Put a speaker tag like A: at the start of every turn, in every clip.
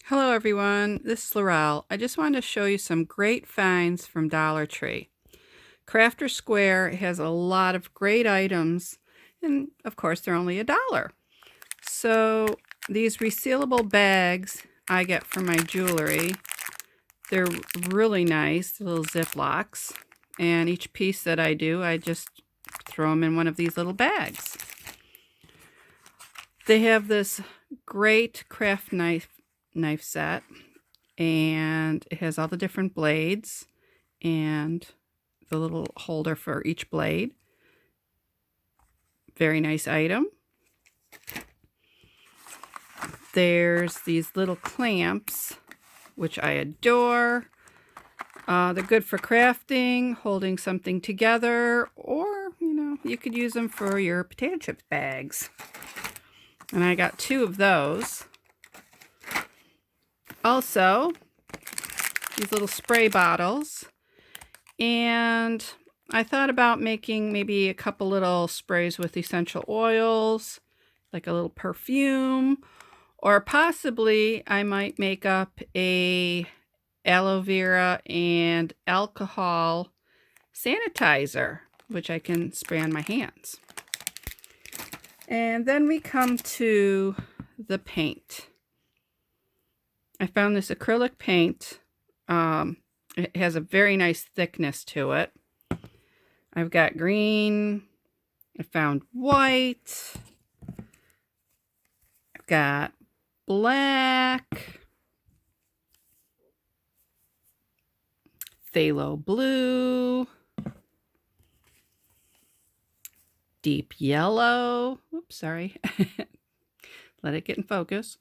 A: Hello everyone, this is Laurel. I just wanted to show you some great finds from Dollar Tree. Crafter Square has a lot of great items, and of course they're only $1. So these resealable bags I get for my jewelry, they're really nice, little Ziplocs, and each piece that I do, I just throw them in one of these little bags. They have this great craft knife set, and it has all the different blades and the little holder for each blade. Very nice item. There's these little clamps, which I adore. They're good for crafting, holding something together, or you could use them for your potato chip bags. And I got 2 of those. Also, these little spray bottles, and I thought about making maybe a couple little sprays with essential oils, like a little perfume, or possibly I might make up a aloe vera and alcohol sanitizer, which I can spray on my hands. And then we come to the paint. I found this acrylic paint. It has a very nice thickness to it. I've got green. I found white. I've got black. Phthalo blue. Deep yellow. Oops, sorry. Let it get in focus.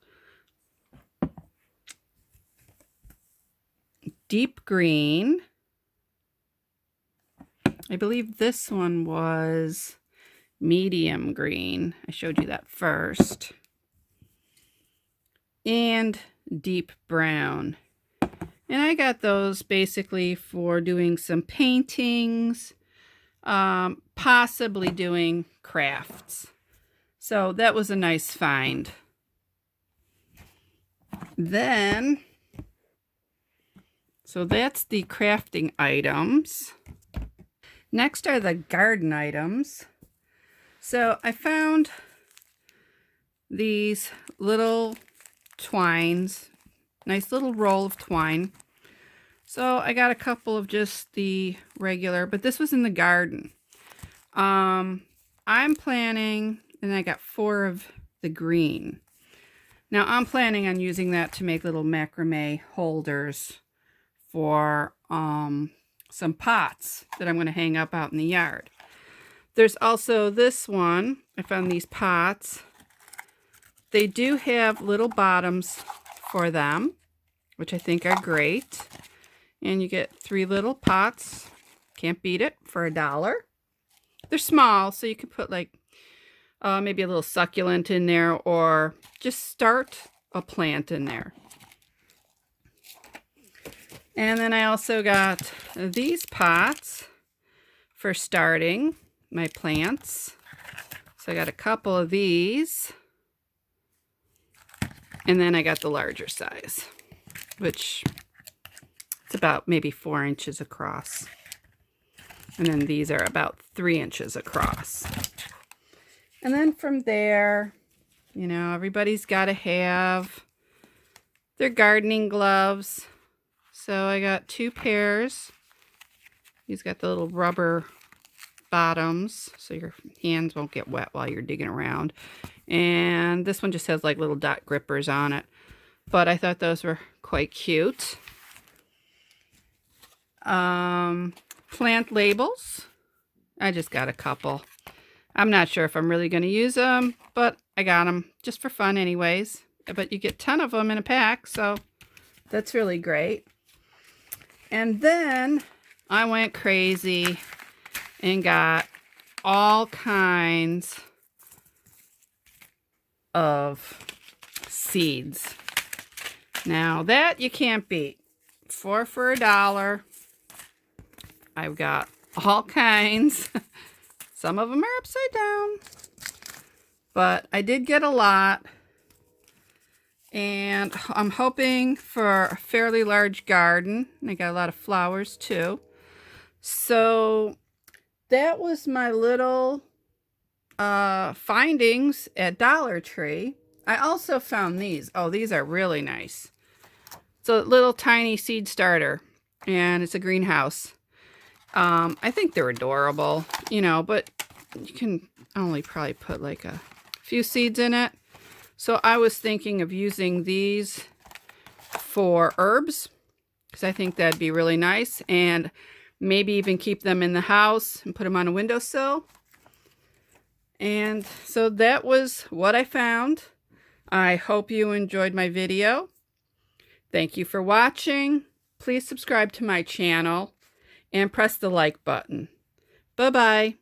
A: Deep green. I believe this one was medium green. I showed you that first. And deep brown. And I got those basically for doing some paintings, possibly doing crafts. So that was a nice find. Then, so that's the crafting items. Next are the garden items. So I found these little twines, nice little roll of twine. So I got a couple of just the regular, but this was in the garden. I'm planning, and I got 4 of the green. Now I'm planning on using that to make little macrame holders for some pots that I'm going to hang up out in the yard. There's also this one. I found these pots. They do have little bottoms for them, which I think are great. And you get 3 little pots. Can't beat it for $1. They're small, so you could put like maybe a little succulent in there, or just start a plant in there. And then I also got these pots for starting my plants. So I got a couple of these. And then I got the larger size, which it's about maybe 4 inches across. And then these are about 3 inches across. And then from there, everybody's got to have their gardening gloves. So I got 2 pairs. These got the little rubber bottoms, so your hands won't get wet while you're digging around. And this one just has like little dot grippers on it. But I thought those were quite cute. Plant labels. I just got a couple. I'm not sure if I'm really going to use them, but I got them just for fun anyways. But you get 10 of them in a pack, so that's really great. And then I went crazy and got all kinds of seeds. Now that you can't beat. 4 for $1. I've got all kinds. Some of them are upside down, but I did get a lot. And I'm hoping for a fairly large garden. And I got a lot of flowers too. So that was my little findings at Dollar Tree. I also found these. Oh, these are really nice. It's a little tiny seed starter, and it's a greenhouse. I think they're adorable, you know, but you can only probably put like a few seeds in it. So I was thinking of using these for herbs, because I think that'd be really nice, and maybe even keep them in the house and put them on a windowsill. And so that was what I found. I hope you enjoyed my video. Thank you for watching. Please subscribe to my channel and press the like button. Bye-bye.